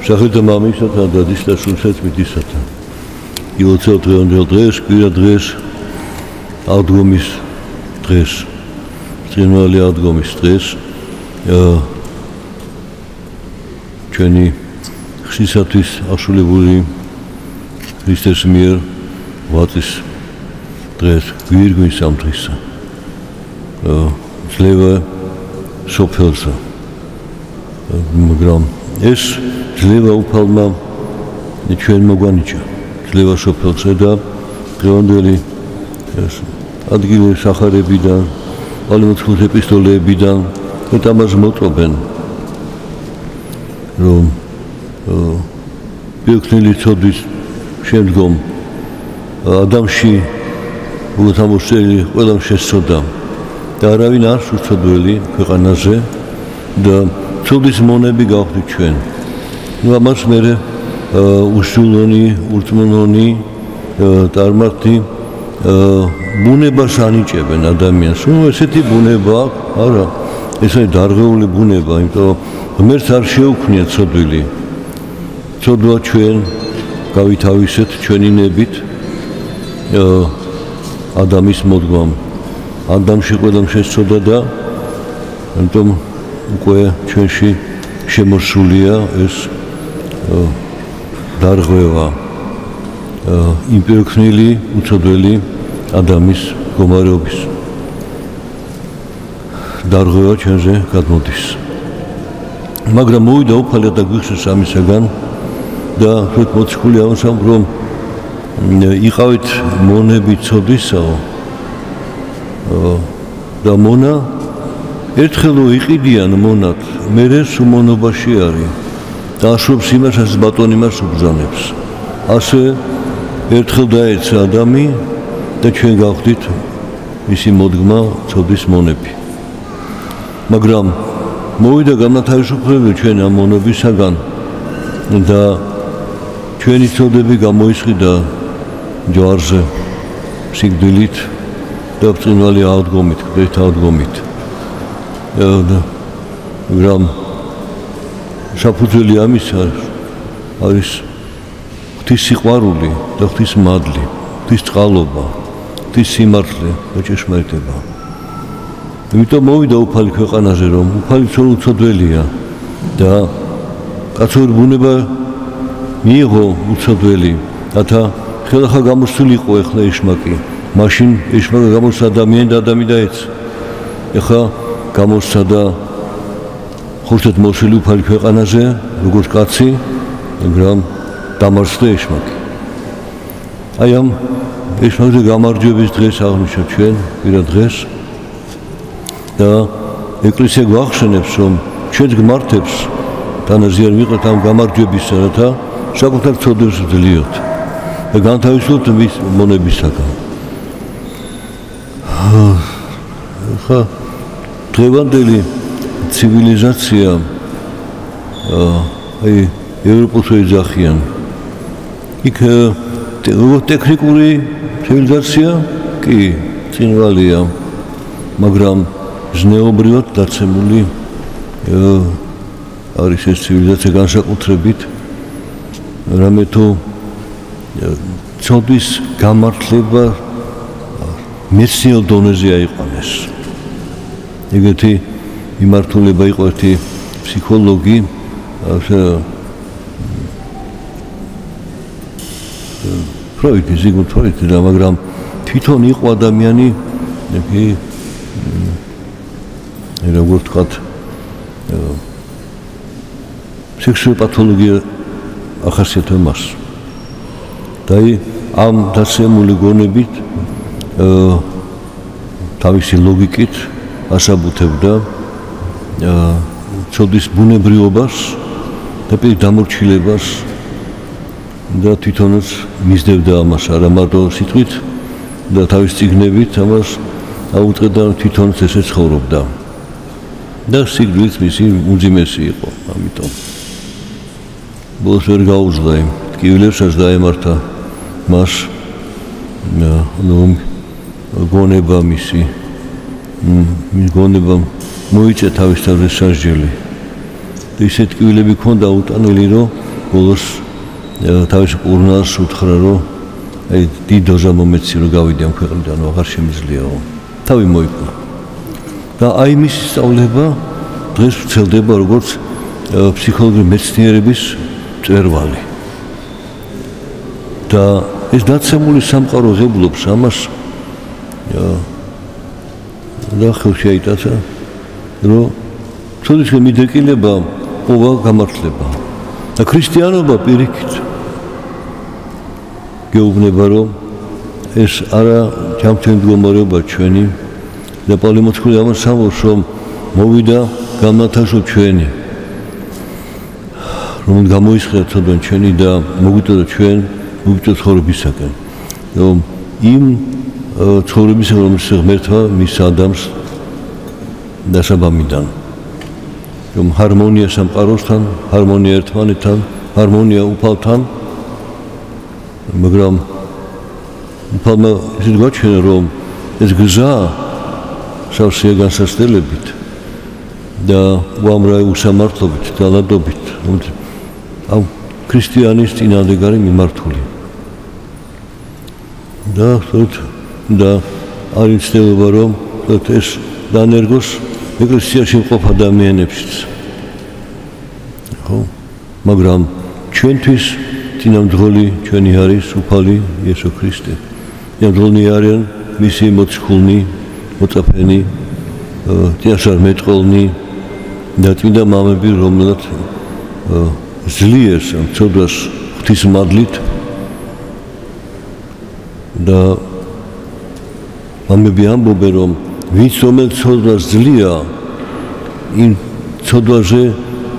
Шахрита мамисата да диста шунсет митисата. И оцел треондел дрес, квира дрес, άδგომის დღეს. ბრწყინვალე άδგომის დღეს. ჩვენი ხსისათვის ასულებული ქრისტეს მიერ ვაწის დღეს გვირგვინს ამ დღისა. ძლევა სოფელსა. მაგრამ ეს ძლევა უფალმა ჩვენ მოგვანიჭა. ძლევა სოფელსა და დღევანდელი ადგილი სახარებიდან, ალიმოცხუს ეპისტოლეებიდან ამას მოწობენ, რომ ბიოქნელი ცოდვის შემდგომ ადამიანში უგთამოსწელი ყველამ შესწოდა და არავინ არ უცოდველი ქვეყანაზე და ცოდვის მონები გავხდით ჩვენ. ამას მერე უსულონი, ურწმუნონი წარმართი ბუნებას ანიჭებენ ადამიანს. ესეთი ბუნება არა, ეს არის დარღვეული ბუნება, იმიტომ რომ ღმერთს არ შეუქმნია ცოდვილი. ცოდვა ჩვენ გავითავისეთ ჩვენი ნებით ადამიანის მოდგმამ. ადამიანში ყველამ შესწოდა და ამიტომ უკვე ჩვენში შემოსულია ეს დარღვევა. იმპერქნილი უცოდველი ადამიანის მდგომარეობის დარღვევა ჩვენზე გადმოდის. მაგრამ მოვიდა უფალი და გვიხსენს ამისაგან და თქვით მოციქული ამასამ რომ იყავით მონები ცოდვისაო და მონა ერთხელ იყიდიან მონად მერე სუმონობაში არის და აშრობს იმას რაც ბატონი მას უბრძანებს. ასე ერთხელ დაეცა ადამი და ჩვენ გავხდით მისი მოდგმა ცოდვის მონები. მაგრამ მოვიდა განათავისუფლებელი ჩვენ ამ მონობისაგან და ჩვენი ცოდები გამოისყიდა ჯვარზე სიკვდილით და ბრწყინვალე άδგომით, ღვთის άδგომით. მაგრამ საფუძველი ამისა არის ღვთის სიყვარული და ღვთის მადლი, ღვთის წყალობა, ღვთის სიმართლე და ჭეშმარიტება. იმიტომ მოვიდა უფალი ქვეყანაზე, რომ უფალი უცოდველია და კაცური ბუნება მიიღო უცოდველი, რათა ხელახლა გამოსულიყო ეხლა ეშმაკი. მაშინ ეშმაკი გამოსცა ადამიანი და ადამი დაეცა. ეხლა გამოსცა და ხურჯად მოსული უფალი ქვეყანაზე, როგორც კაცი, მაგრამ დამარცხდა ეშმაკი. აი ამ ეშმაკზე გამარჯვების დღეს აღნიშნავთ ჩვენ, პირად დღეს და ეკლესია გვახსენებს, რომ ჩვენ გმართებს თანაზიარ ვიყოთ ამ გამარჯვებისა, რათა საკუთარ ცოდვებს ვძლიოთ და განთავისუფლოთ მის მონებისაგან. ხა დღევანდელი ცივილიზაცია აი ევროპას ეძახიან. იქ ტექნიკური ცივილიზაცია კი წინვალია, მაგრამ ზნეობრივად დაცემული არის ეს ცივილიზაცია განსაკუთრებით, რამე თუ ცოდვის გამართლება მეცნიერ დონეზე აიყვანეს. ეგეთი მიმართულება იყო ერთი ფსიქოლოგი, ფროიდი, ზიგმუნდ ფროიდი, მაგრამ თვითონ იყო ადამიანი, როგორ ვთქვათ, სექსუალური პათოლოგია ახასიათებს მას. და ამ დაცემული გონებით თავისი ლოგიკით ასაბუთებდა ცოდვის ბუნებრიობას და პირ დამორჩილებას და თვითონაც მისდევდა ამას, არა მარტო სიტყვით და თავის წიგნებით ამას აუწყდა, თვითონაც ესე ცხოვრობდა. და სიკვდილიც მისი უძიმესი იყო, ამიტომ ბოლოს ვერ გაუძლო იმ ტკივილებსაც დაემართა მას გონება მისი გონებამ მოიწე თავის თავზე სასჯელი. ისეთ ტკივილები ჰქონდა უტანელი, რომ ბოლოს თავის ურნალს უთხრა რომ აი დიდ დოზა მომეცი რომ გავიდე ამ ქვეყნიდან აღარ შემიძლიაო თავი მოიკლა და აი მის სწავლება დღეს ვრცელდება როგორც ფსიქოლოგიური მეცნიერების მწვერვალი და ეს დაცემული სამყარო ღებულობს ამას და ხელში აიტაცა რომ ცოდვისკენ მიდეკილება ყובה გამართლება და ქრისტიანობა პირიქით გეუბნება რომ ეს არა ჯანმრთელი მდგომარეობა ჩვენი და პავლე მოციქული ამას ამბობს რომ მოვიდა გამნათაშო ჩვენი რომ გამოისხება ცოდვენ ჩვენი და მოგვიტოვა ჩვენ მოგვიტოვა ცხოვრებისაკენ რომ იმ ცხოვრებისაკენ რომელიც ღმერთმა მის ადამიანს დასაბამიდან რომ ჰარმონია სამყაროსთან, ჰარმონია ერთმანეთთან, ჰარმონია უფალთან, მაგრამ უფალმა ისეთ გაჩვენა, რომ ეს გზა სავსეა განსასწრებით და უამრავი უსამართლობით და ლადობით, ამ ქრისტიანის წინააღმდეგარი მიმართული. და არის ცდილობა, რომ ეს დანერგოს ეკლესიაში მყოფ ადამიანებშიც. ხო? მაგრამ ჩვენთვის წინამძღოლი ჩვენი არის უფალი იესო ქრისტე. წინამძღოლნი არიან მისი მოციქულნი, მოწაფენი, წინასწარ მეტყოლნი და წმინდა მამები, რომელთაც ძლიერს ამ ცოდვას ღვთისმადლით და მამები ამბობენ, რომ ვინც რომელიც ცოდვას ძლია, იმ ცოდვაზე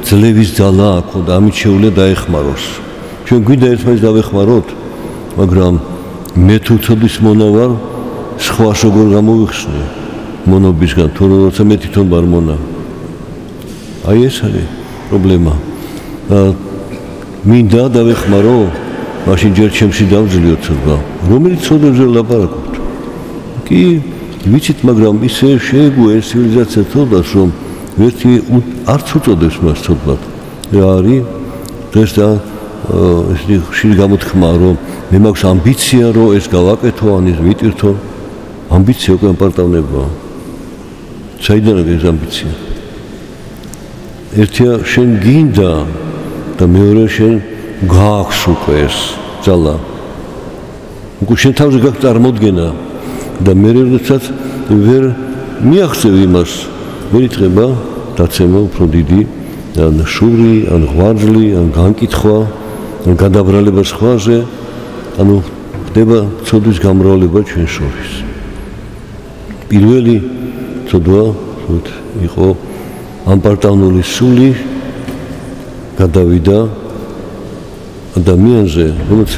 ძლევის ძალა აქვს და ამით შეუძლია დაეხმაროს. ჩვენ გვინდა ერთმანეთს დავეხმაროთ, მაგრამ მე თუ ცოდვის მონა ვარ, სხვას როგორ გამოვიხსნი მონობისგან, თუ როცა მე თვითონ ვარ მონა. აი ეს არის პრობლემა. მინდა დავეხმარო, მაშინ ჯერ ჩემში დავძლიო ცოდვა. რომელიც ცოდვაზე ლაპარაკობთ? კი ვიცით, მაგრამ ისე შეეგუა ეს ცივილიზაცია ცოდვას, რომ ერთი არც უწოდებს მას ცოდვად. რა არის დღეს და ესეთი ხშირი გამოთქმა, რომ მე მაქვს ამბიცია, რომ ეს გავაკეთო, ან ეს ვიტირთო. ამბიცია უკვე პარტავნებაა. საიდან არის ეს ამბიცია? ერთია შენ გინდა და მეორე შენ გააქვს უკვე ეს ძალა. უკვე შენ თავზე გაქვს წარმოდგენა და მე როდესაც ვერ მიაღწევ იმას, ვერ იწება დაცემა უფრო დიდი, ან შური, ან ღვაწლი, ან განკითხვა, ან გადაბრალება სხვაზე, ანუ ხდება ცოდვის გამრავლება ჩვენ შორის. პირველი ცოდვა იყო ამპარტავნული სული გადავიდა ადამიანზე, რომელიც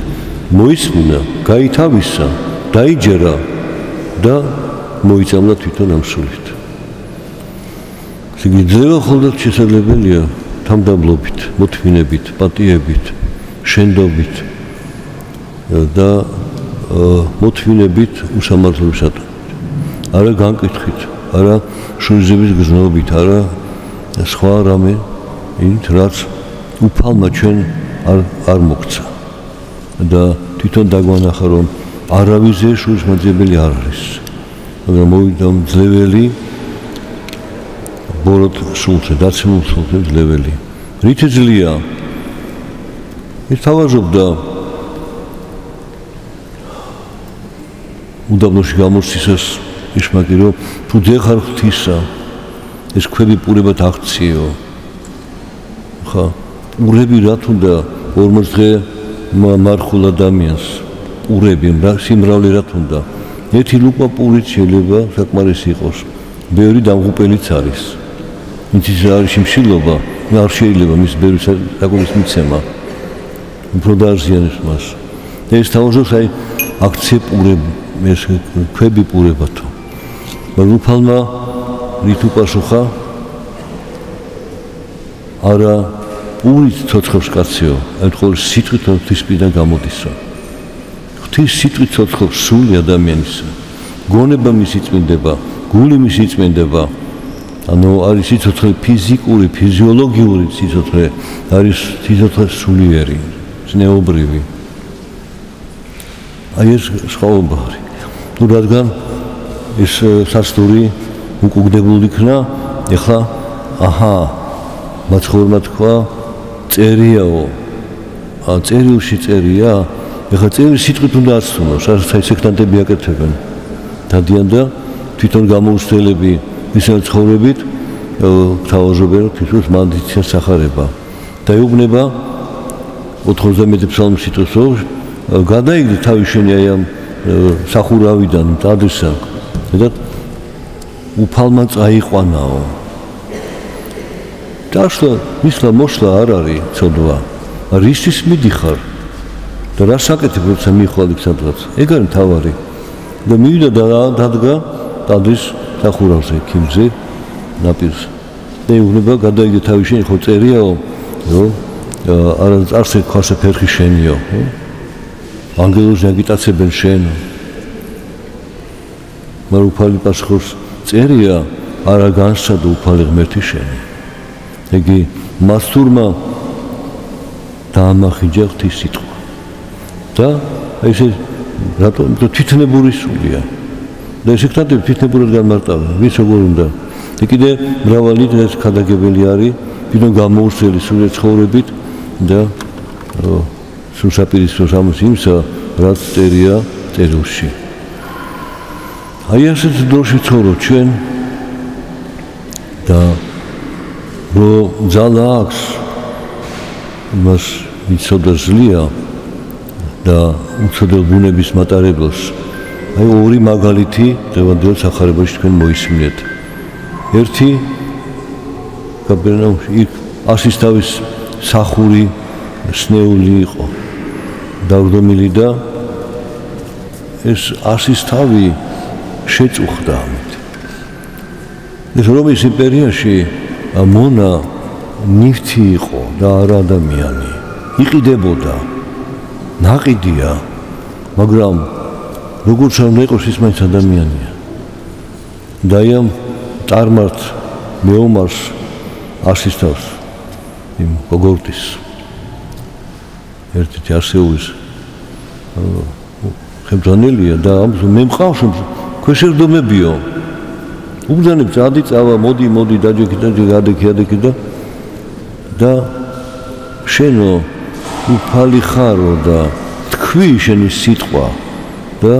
მოისმინა, გაითავისა, დაიჯერა და მოიწამლა თვითონ ამ სულით. ძლევა მხოლოდ შესაძლებელია თამდაბლობით, მოთმინებით, პატიებით, შენდობით და მოთმინებით უსამართლობისადმი. არა განკითხვით, არა შურიზების გზნობით, არა სხვა რამე, იმით რაც უფალმა ჩვენ არ მოგცა. და თვითონ დაგვანახა, რომ არავის შურისმაძიებელი არ არის. მაგრამ მოვიდა მძლეველი ბოროტ სულზე, დაცემულ სულზე მძლეველი. რით ძლია? ის თავაზობდა უდაბნოში გამოსცისას იშმაკი, რომ თუ ძეხარ ღვთისა, ეს ქვები პურებად აღწიო. ხა, პურები რა თუნდა 40 დღე მარხულ ადამიანს, პურები, სიმრავლე რა თუნდა. ერთი ლუპა პურით შეიძლება საკმარისი იყოს. ბევრი დამღუპელიც არის. ვინც ის არის შიმშილობა, არ შეიძლება მის ბევრი საკუთრის მიცემა. უფრო დააზიანებს მას. ეს თავაზობს აი აქცია პურები, ეს ქვები პურებათო. მაგრამ უფალმა რით უპასუხა? არა პურით ცოცხლობს კაციო, აი ხოლმე სიტყვით ღვთისპირიდან გამოდისო. ღვთის სიტყვით ცოცხლობს სული ადამიანისა. გონება მისი წმინდება, გული მისი წმინდება. ანუ არის სიცოცხლე ფიზიკური, ფიზიოლოგიური სიცოცხლე, არის სიცოცხლე სულიერი, ზნეობრივი. აი ეს სხვაობა არის. თუ რადგან ეს სასტური უკუგდებული იქნა, ეხლა მაცხოვრმა თქვა წერიაო. წერილში წერია, ეხლა წერილ სიტყვით უნდა აცნო, საექსპერტები აკეთებენ. დადიან და თვითონ გამოუცდელები ისინი ცხოვრებით თავაზობენ თვითონ მანდიციას ახარება. დაეუბნება 91 ფსალმის სიტყვას, გადაიგდე თავი შენი აი ამ სახურავიდან ადრესა. და უფალმა წაიყვანაო. დაშლა მისლა მოშლა არ არის ცოდვა. რისთვის მიდიხარ? და რა საკეთებ როცა მიხვალ იქ სადღაც? ეგ არის თავარი. და მივიდა და დადგა დადრის სახურავზე ქიმზე ნაპირს. და ეუბნება გადაიგდე თავი შენი ხო წერიაო, რომ არც ქვასე ფერხი შენიო. ანგელოზი აგიტაცებენ შენ. მაგრამ უფალი პასუხობს წერია არა განსადო უფალი ღმერთი შენი. იგი მასურმა დაამახიჯა ღვთის სიტყვა. და ესე რატომ თვითნებური სულია. და ეს ქთათები თვითნებურად განმარტავენ, ვის როგორ უნდა. და კიდე მრავალი დღეს ქადაგებელი არის, თვითონ გამოუცდელი სულიერ ცხოვრებით და სულსაპირისპიროს ამის იმსა, რაც წერია წერილში. აი ასეთ დროში ცხოვრობ ჩვენ და რო ძალა აქვს მას იცოდა ძლია და უცოდელ ბუნების მატარებელს. აი ორი მაგალითი დღევანდელ სახარებაში თქვენ მოისმინეთ. ერთი კაპერნაუმში იქ ასისთავის სახური სნეული იყო დავრდომილი და ეს ასისთავი შეწუხდა ამით. ეს რომის იმპერიაში მონა ნივთი იყო და არა ადამიანი. იყიდებოდა, ნაყიდია, მაგრამ როგორც არ უნდა იყოს ის მაინც ადამიანია. და ამ წარმართ მეომარს ასისთავს იმ გოგორტის ერთ-ერთი ასეულის ხემძანელია და მე მყავს ქვეშერდომებიო. უბრძანებ წადი წავა, მოდი დაჯექი გადაიქი და შენო უფალი ხარო და თქვი შენი სიტყვა და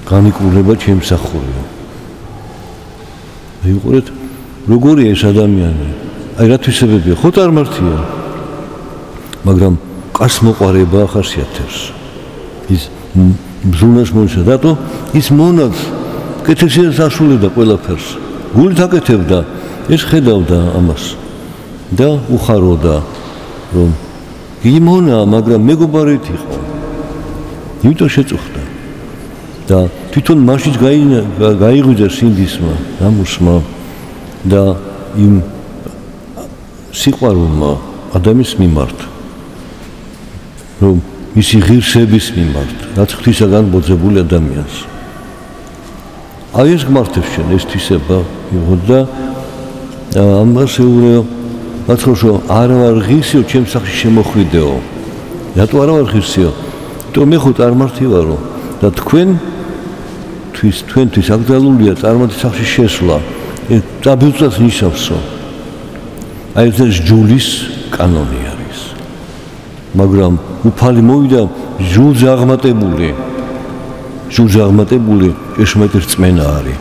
განიკურნება ჩემსახურიო. ვიყურეთ როგორია ეს ადამიანი. აი რა თვისებებია, ხო წარმართია. მაგრამ კაც მოყარება ახასიათებს. ის ბზუნას მოიცა, რატო ის მონად კეთილშიას ასრულებდა ყველაფერს. გულით აკეთებდა, ეს ხედავდა ამას და უხაროდა, რომ იმონა, მაგრამ მეგობარით იყო. იმიტომ შეწუხდა. და თვითონ მაშინ გაიღვიძა სინდისმა, ნამუსმა და იმ სიყვარულმა ადამიანის მიმართ, რომ მისი ღირსების მიმართ, რაც ღვთისაგან მოძებული ადამიანს. აი ეს გმართებს შენ ეს თვისება იყო და ამას ეუბნეო, მაცხოვრო არ ვარ ღირსიო, ჩემ სახში შემოხვიდეო. რატო არ ვარ ღირსიო? იმიტომ მე ხო წარმართი ვარო და თქვენთვის აკრძალულია წარმართის სახში შესვლა. ეს დაბილწვას ნიშნავსო. აი ეს ჯულის კანონი არის. მაგრამ უფალი მოვიდა ჯულზე აღმატებული ჭეშმარიტი რწმენა არის.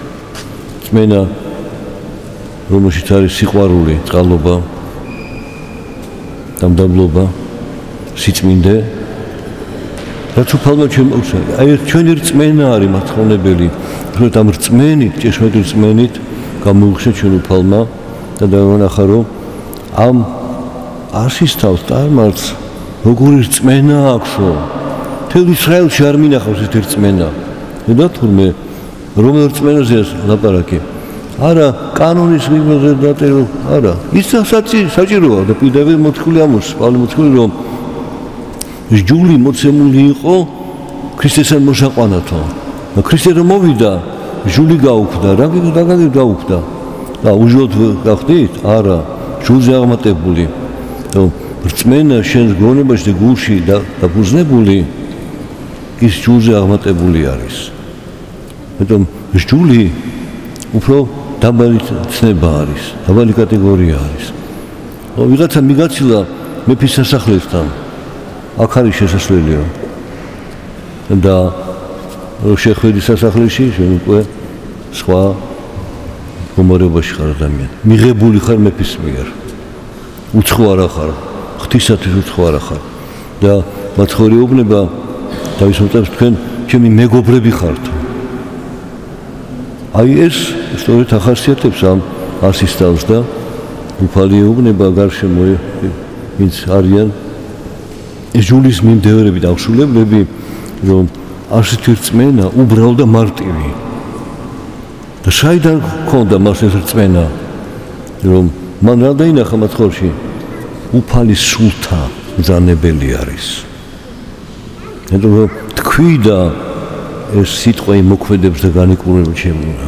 რწმენა, რომელშიც არის სიყვარული, წყალობა, დამდაბლობა, სიწმინდე. რაც უფალმა ჩემოუცა. აი ეს ჩვენი რწმენა არის მაცხოვნებელი. თუმცა ამ რწმენით, ჭეშმარიტი რწმენით გამოუხსნა ჩვენ უფალმა და დავანახა, რომ ამ ასისთავს წარმართს როგორი რწმენა აქვსო. თელ ისრაელში არ მინახავს ეს რწმენა. და თურმე რომელ რწმენაზეა ლაპარაკი? არა კანონის მიღებაზე დაწერილ, არა. ის საჭიროა და პირდაპირ მოთქმული ამოს, პავლე მოთქმული რომ ჯული მოცემული იყო ქრისტესთან მოსაყვანათო. და ქრისტე რომ მოვიდა, ჟული გაუქმდა, რა გაუქმდა? და უჟოდ გახდით? არა, ჟულზე აღმატებული. რწმენა შენს გონებაში და გულში დაფუძნებული ის ჟულზე აღმატებული არის. მეტომ ჟული უფრო დაბალი ცნება არის, დაბალი კატეგორია არის. ვიღაცა მიგაცილა მეფის სასახლესთან. აქ არის შესასვლელიო. და შეხვედი სასახლეში, შენ უკვე სხვა გომორებაში ხარ ადამიანი. მიღებული ხარ მეფის მიერ. უცხო არა ხარ, ღვთისათვის უცხო არა ხარ. და მაცხოვრეობნება თავის მოწამს თქვენ ჩემი მეგობრები ხართ. აი ეს სწორედ ახასიათებს ამ ასისტავს და უფალეობნება გარშემო ვინც არიან ჟულის მიმდევრები და აღსრულებლები, რომ ასეთი რწმენა უბრალო და მარტივი. და საიდან ქონდა მას ეს რწმენა, რომ მან რა დაინახა მაცხოვრში? უფალი სულთა მბრძანებელი არის. რომ თქვი და ეს სიტყვა იმოქმედებს და განიკურნება შემონა.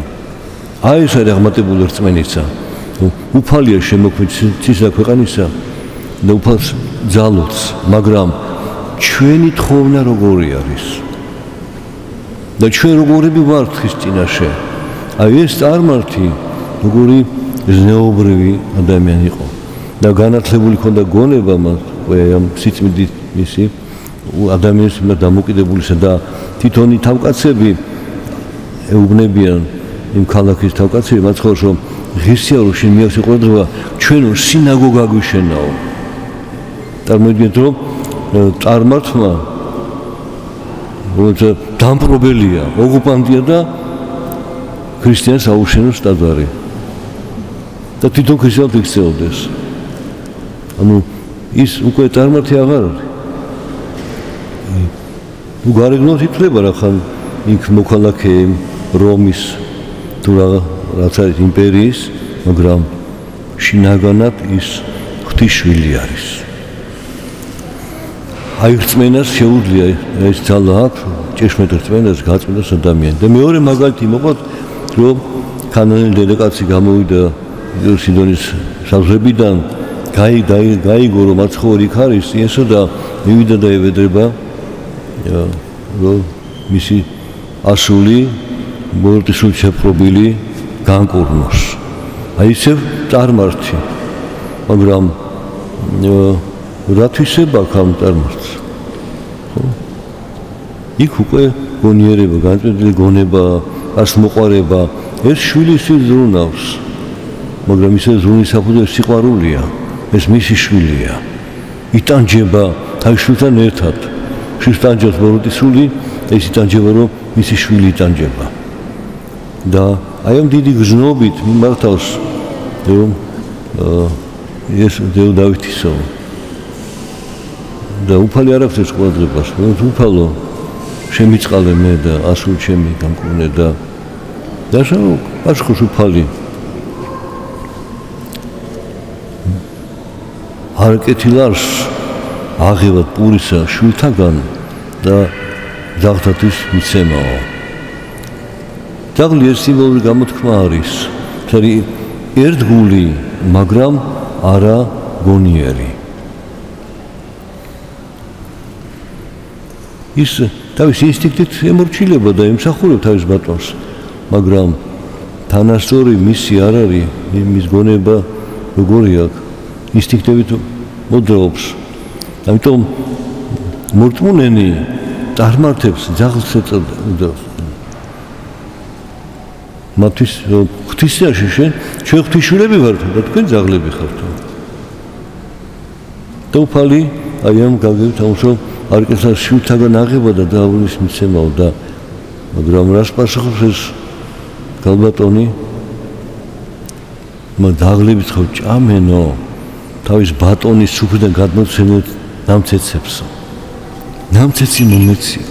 აი ეს არის აღმატებული რწმენისა. უფალია შემოქმედის და ქვეყანისა და უფალს ძალოც, მაგრამ ჩვენი თხოვნა როგორი არის? და ჩვენ როგორები ვართ ხის წინაშე? აი ეს წარმართი როგორი ზნეობრივი ადამიანი იყო და განათლებული ქონდა გონება მას ამ სიწმიდით მისი ადამიანის მიმართ დამოკიდებულისა და თვითონი თავკაცები ეუბნებიან იმ ქალაქის თავკაცები მაცხოვრს რომ ღირსია რომ შენ მიაქვს ყურადღება ჩვენო სინაგოგა გვიშენაო. წარმოიდგინეთ რომ წარმართმა რომელსაც დამპყრობელია, ოკუპანტია და ქრისტიანს აუშენოს ტაძარი. და თვითონ ქრისტიანს იქცეოდეს. ანუ ის უკვე წარმართი აღარ არის. ნუ გარეგნოთ ითვლება რახან იქ მოქალაქეები რომის თუ რაც არის იმპერიის, მაგრამ შინაგანად ის ღვთისშვილი არის. აი რწმენას შეუძლია ეს ძალა აქვს, ჭეშმარიტ რწმენას გაწმენდოს ადამიანი. და მეორე მაგალითი მოყავთ, რომ ქანანელი დელეგაცი გამოვიდა სიდონის საზღვრებიდან, გაიგო რომ მაცხოვრი იქ არის, იესო და მივიდა და ევედრება რომ მისი ასული მორტის სულ შეპყრობილი განკურნოს. აი ისევ წარმართი, მაგრამ რათვისება აქვს ამ წარმართს? იქ უკვე გონიერება, განწმენდილი გონება, ასმოყვარება, ეს შვილის ზრუნავს, მაგრამ ისე ზრუნის საფუძველი სიყვარულია, ეს მისი შვილია. იტანჯება თავის შვილთან ერთად. შვილს ტანჯავს მორტის სული, ეს იტანჯება რომ მისი შვილი იტანჯება. და აი ამ დიდი გზნობით მიმართავს რომ ეს დავითისო და უფალი არ აქვს ეს ყურადღებას, რომ უფალო შემიწყალე მე და ასულ ჩემი გამკურნე და დაშავო პასუხს უფალი არ კეთილარს აღევად პურისა შვილთაგან და ძაღლთათვის მიცემაო. ძაღლი ეს სიმბოლური გამოთქმა არის, თერი ერთგული, მაგრამ არა გონიერი. ის თავის ინსტინქტით ემორჩილება და ემსახურება თავის ბატონს, მაგრამ თანასწორი მისი არ არის, მის გონება როგორი აქვს, ინსტინქტებით მოძრაობს. ამიტომ მორწმუნენი წარმართებს ძაღლს ეწოდავს. მათთვის ღვთისიაში ჩვენ ღვთისშვილები ვართ და თქვენ ძაღლები ხართ. და უფალი აი ამ გაგებით ამუშავ არ კეთილს შვილთაგან აღება და დაავლის მიცემაო და მაგრამ რას პასუხობს ეს გალბატონი? ძაღლებით ხო ჭამენო თავის ბატონის სუფრიდან გადმოცემულ ნამცეცებსო. ნამცეცი მომეცია.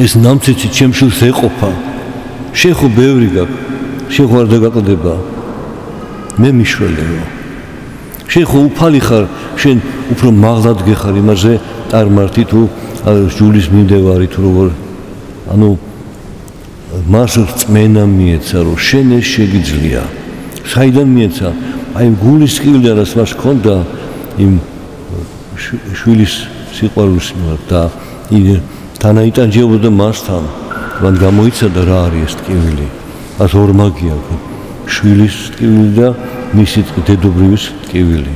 ეს ნამცეცი ჩემ შვილს ეყოფა. შენ ხო ბევრი გაქვს, შენ ხო არ დაგაკლდება. მე მიშველეო. შენ ხო უფალი ხარ, შენ უფრო მაღლად გეხარ იმაზე წარმართი თუ ჟულის მიმდევარი თუ როგორ. ანუ მას რწმენა მიეცა, რომ შენ ეს შეგიძლია. საიდან მიეცა? აი გულის ტკივილი, რაც მას ჰქონდა იმ შვილის სიყვარულის მიმართ და თანაიტანჯებოდა მასთან. მან გამოიცადა რა არის ეს ტკივილი. მას ორმაგია შვილის ტკივილი და მისი დედობრივის ტკივილი.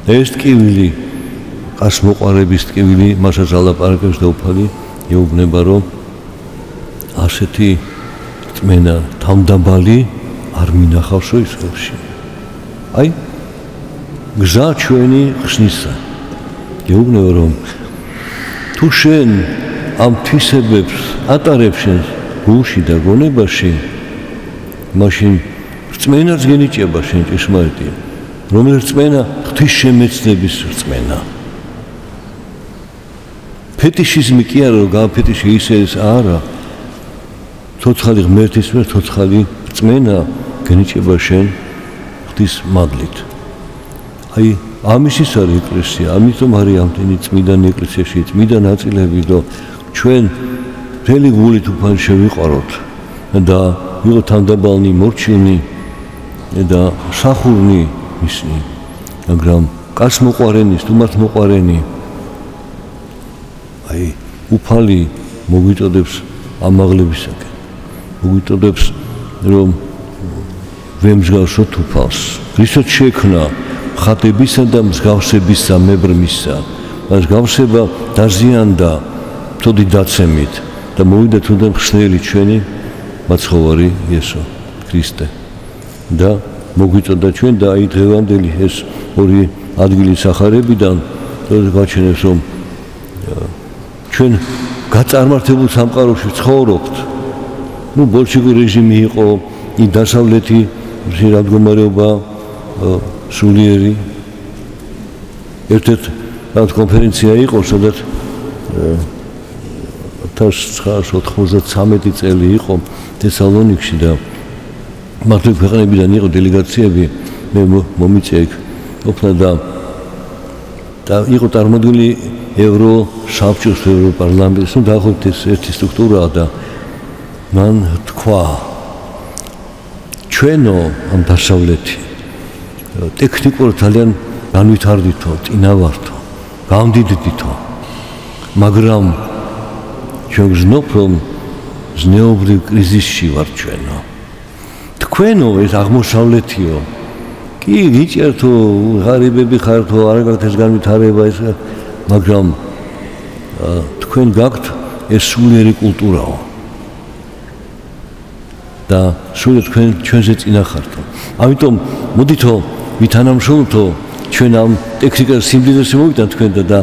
ეს ტკივილი გასმოყარების ტკივილი, მასაც ალაპარაკებს და უფალი ეუბნება, რომ ასეთი რწმენა თავმდაბალი არ მინახავსო ისრაელში. აი გზა ჩვენი ხსნისა. ეუბნება, რომ თუ შენ ამ თვისებებს ატარებ შენ გულში და გონებაში, მაშინ რწმენაც გენიჭება შენ ჭეშმარიტია. რომელიც რწმენა ღვთისშემეცნების რწმენა. ფეტიშიზმი კი არა, რომ გააფეტიში ისე ეს არა. ცოცხალი ღმერთის მიერ ცოცხალი რწმენა გენიჭება შენ ღვთის მადლით. აი ამის ის არის ეკლესია, ამიტომ არის ამდენი წმინდანი ეკლესიაში წმინდა ნაწილები და ჩვენ მთელი გულით უფალ შევიყვაროთ და ვიყოთ თანდაბალნი, მორჩილნი და სახურნი მისი, მაგრამ კაცმოყვარენი, სტუმართმოყვარენი. აი უფალი მოგვიწოდებს ამაღლებისაკენ, მოგვიწოდებს რომ ვემსგავსოთ უფალს. ქრისტე შექმნა ხატებისა და მსგავსების სამებრმისა. მსგავსება დაზიანდა თოდი დაცემით და მოვიდა თუნდაც ხსნელი ჩვენი მაცხოვარი იესო ქრისტე. და მოგვიწოდა ჩვენ და აი დღევანდელი ეს ორი ადგილის ახარებიდან გაჩვენებს, რომ ჩვენ გაწარმართებულ სამყაროში ცხოვრობთ. ნუ ბოლშევიკი რეჟიმი იყო, იმ დასავლეთი მდგომარეობა სულიერი. ერთ-ერთი კონფერენცია იყო, სადაც 1993 წელი იყო თესალონიკში და მართლაც ქვეყნებიდან იყო დელეგაციები, მე მომიწია იქ ყოფნა და იყო წარმოდგენილი ევროსაბჭოს, ევროპარლამენტის, ნუ დაახლოებით ეს ერთი სტრუქტურაა და მან თქვა ჩვენო ამ დასავლეთი ტექნიკურად ძალიან განვითარდითო, წინავარდო, გამდიდრდითო, მაგრამ ჩვენ გზნობ, რომ ზნეობრივ კრიზისში ვართ ჩვენო. თქვენო ეს აღმოსავლეთიო, კი გიჭერთო, ღარიბები ხართო, არ გაქვთ ეს განვითარება ეს, მაგრამ თქვენ გაქვთ ეს სულიერი კულტურაო. და სულ ჩვენზე წინა ხართო. ამიტომ მოდითო ვითანამშრომლთო ჩვენ ამ ტექნიკას სიმდიდრეში მოვიტანთ თქვენ და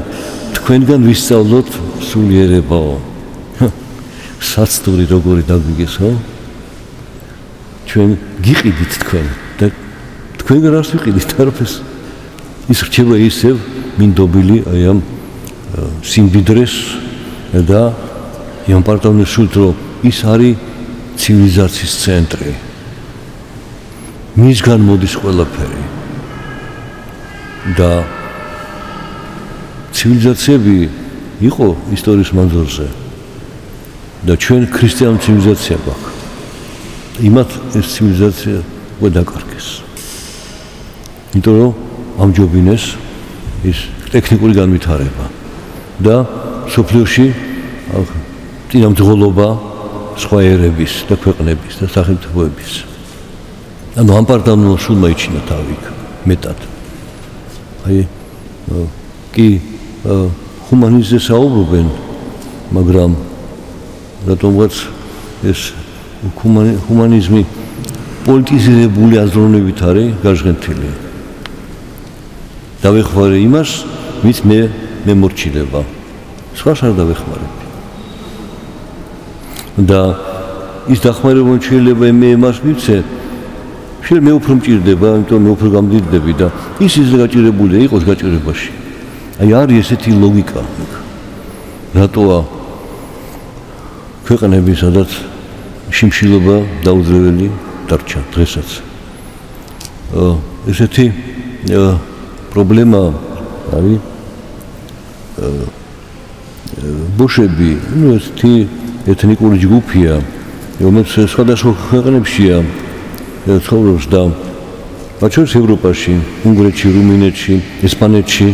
თქვენგან ვისწავლოთ სულიერებაო. საცდური როგორი დაგვიგესო? ჩვენ გიყიდით თქვენ და თქვენ რას ვიყიდით არაფერს. ის რჩება ისევ მინდობილი აი ამ სიმდიდრეს და იმპარტავნის სულთ, რომ ის არის ცივილიზაციის ცენტრი. მისგან მოდის ყველაფერი. და ცივილიზაციები იყო ისტორიის მანძილზე და ჩვენ ქრისტიანული ცივილიზაცია გვაქვს. იმათ ეს ცივილიზაცია გადაკარგეს. იმიტომ რომ ამჯობინეს ის ტექნიკური განვითარება და სოფლიოში წინამძღოლობა სხვა ერების და ქვეყნების და სახელმწიფოების. ანუ ამპარტავნულმა სულმა იჩინა თავი იქ მეტად. აი კი ჰუმანიზმზე საუბრობენ, მაგრამ რატომღაც ეს ჰუმანიზმი პოლიტიზირებული აზროვნებით არის გაჟღენთილი. დავეხმარე იმას, ვით მე მემორჩილება. სხვას არ დავეხმარებ. და ის დახმარება შეიძლება მე მას მივცე, შეიძლება მე უფრო მჭირდება, იმიტომ მე უფრო გამდიდრდები და ის გაჭირებულია იყოს გაჭირებაში. აი არის ესეთი ლოგიკა. რატოა ქვეყნები, სადაც შიმშილობა დაუძრეველი დარჩა დღესაც. ესეთი პრობლემა არის ბოშები, ну ესეთი ეთნიკური ჯგუფია, რომელიც სხვადასხვა ქვეყნებშია ცხოვრობს და მათ შორის ევროპაში, უნგრეთში, რუმინეთში, ესპანეთში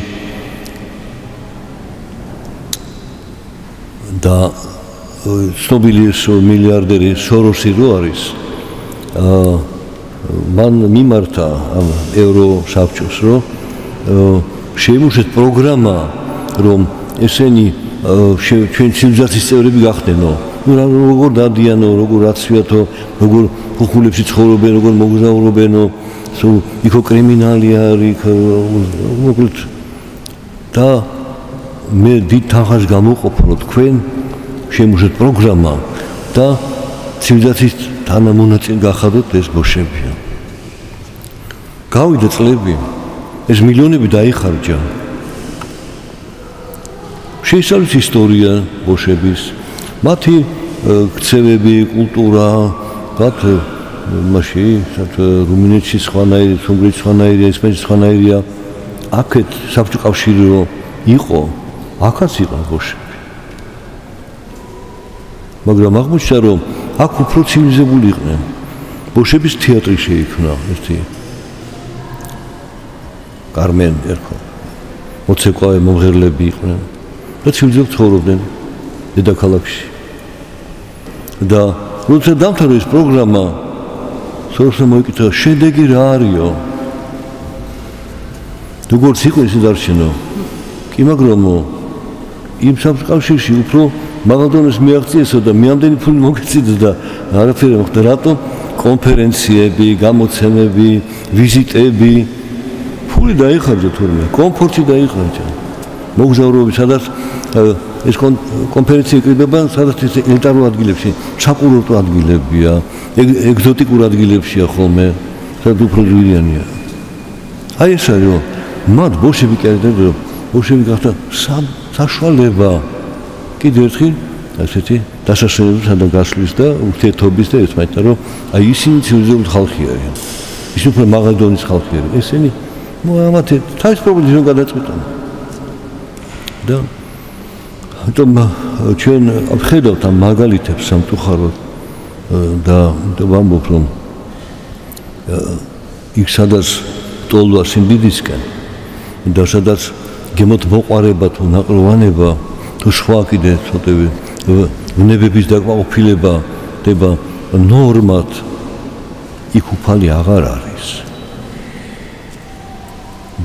და ცნობილი მილიარდერი სოროსი რო არის მან მიმართა ამ ევროსაბჭოს რომ შეიმუშეთ პროგრამა რომ ესენი ჩვენ ცივილიზაციის წევრები გახდნენო როგორ დადიანო როგორ აცვიათო როგორ ხუხულებში ცხოვრობენ როგორ მოგზაურობენო იქო კრიმინალი არის მოკლედ და მე დიდ თანხას გამოყოფნო თქვენ შემუშეთ პროგრამა და ცივილიზაციის თანამონაწილე გახადოთ ეს ბოშებია. გავიდა წლები, ეს მილიონები დაიხარჯა. შეისწავლეს ისტორია ბოშების, მათი ქცევები, კულტურა, მათ მაშინ რუმინეთში სხვანაირი, უნგრეთში სხვანაირია, ესპანეთში სხვანაირია. აქეთ საბჭოთა კავშირი რო იყო, აქაც იყო ბოშები. მაგრამ აღმოჩნდა რომ აქ უფრო ცივილიზებული იყვნენ. ბოშების თეატრი შეიქმნა ერთი კარმენ ერქვა. მოცეკვავე მომღერლები იყვნენ და ცივილიზებად ცხოვრობდნენ დედაქალაქში. და როცა დამთავრდა ეს პროგრამა, სოროსმა მოიკითხა შედეგი რა არისო? როგორც იყო ისე დარჩენო. კი მაგრამ იმ საბჭოთა კავშირში უფრო მაღალდონეს მიაღწიესო და მეამდენი ფული მოგეციდა და არაფერი მოხდა რატომ კონფერენციები, გამოცემები, ვიზიტები ფული დაიხარჯა თურმე, კომფორტი დაიხარჯა. მოგზაურობები სადაც ეს კონფერენცია იკრიბება, სადაც ეს ელიტარულ ადგილებში, საკურორტო ადგილებია, ეგზოტიკურ ადგილებშია ხოლმე, სადაც უფრო ძვირიანია. აი ეს არის რომ მათ ბოშები კი არიან რომ ბოშები გახდა საშუალება კიდევ ერთხელ ასეთი დასასვენებლისა და გასვლის და ურთიერთობის და ერთმანეთთან რომ აი ისინი ცივილიზებული ხალხი არიან. ის უფრო მაღალი დონის ხალხი არის. ესენი მათი თავის პრობლემებს რომ გადაწყვეტენ. და ამიტომ ჩვენ ვხედავთ ამ მაგალითებს სამწუხაროდ და ვამბობ რომ იქ სადაც ტოლვა სიმდიდისკენ და სადაც გემოთ მოყარება თუ ნაყროვანება თუ სხვა კიდე ცოტები ვნებების დაკმაყოფილება ხდება ნორმად იქ უფალი აღარ არის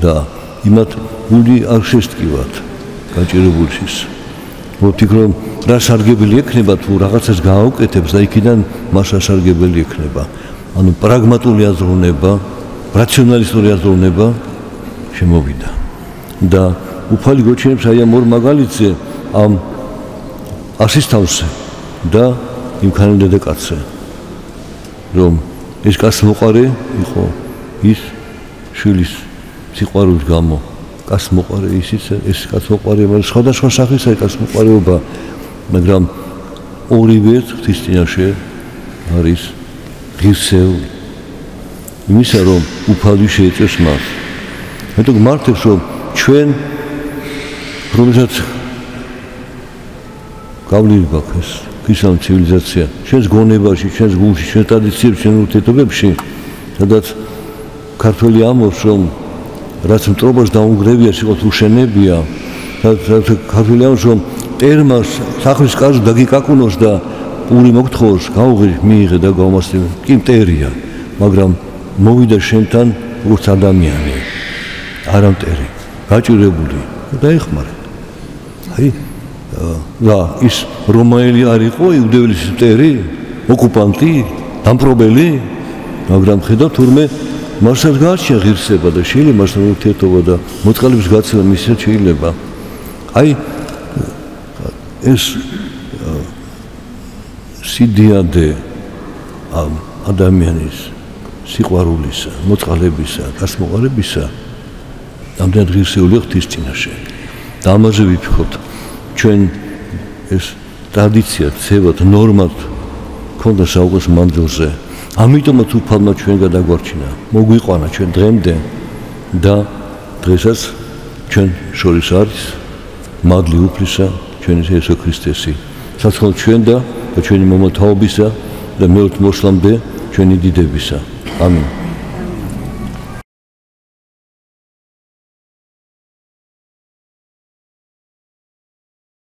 და იმათ გული არ შესტკივათ გაჭირებულშის მოვთიქრომ რა სარგებელი ექნება თუ რაღაცას გააუკეთებს და იქიდან მას ასარგებელი ექნება ანუ პრაგმატული აზროვნება რაციონალისტური აზროვნება შემოვიდა და უფალი გოჩენებს აი ამ ორ მაგალითზე ამ ასისტავსე და იმ ქალ დედაკაცზე რომ ეს კაცმოყარე იყო ის შვილის სიყვარულის გამო კაცმოყარე ისიც ეს კაცმოყარე მაგრამ სხვადასხვა სახისა კაცმოყარეობა მაგრამ ორივე ღვთის წინაშე არის ღირსეული იმისა რომ უფალი შეეწევს მას მეტყვი მართებს რომ ჩვენ რომელსაც გავლილი გვაქვს ქრისტიანული ცივილიზაცია ჩვენს გონებაში, ჩვენს გულში, ჩვენს ტრადიციებში, ჩვენ ურთიერთობებში, სადაც ქართველი ამბობს რომ რაც მტრობას დაუნგრევია, სიყოთ უშენებია, სადაც ქართველი ამბობს რომ ტერმა სახლის კარზე დაგიკაკუნოს და პური მოგთხოვოს, გაუღი მიიღე და გავმასწრე, კი მტერია, მაგრამ მოვიდა შენთან როგორც ადამიანი, არა მტერი, გაჭირებული და ეხმარე. აი და ის რომაელი არ იყო იუდეველის მტერი, ოკუპანტი, დამპყრობელი, მაგრამ ხედავ თურმე მასაც გააჩნია ღირსება და შეიძლება მასთან ურთიერთობა და მოწყალების გაცემა მისაც შეიძლება. აი ეს სიდიადე ამ ადამიანის სიყვარულისა, მოწყალებისა, გასმოყარებისა ამდენად ღირსეული ღვთის წინაშე. და ამაზე ვიფიქროთ ჩვენ ეს ტრადიცია, ცევად, ნორმად ქონდა საუკუნის მანძილზე. ამიტომაც უფალმა ჩვენ გადაგვარჩინა, მოგვიყვანა ჩვენ დღემდე და დღესაც ჩვენ შორის არის მადლი უფლისა ჩვენი იესო ქრისტესი. საცხალ ჩვენ და ჩვენი მომთაობისა და მეორე მოსვლამდე ჩვენი დიდებისა. ამინ.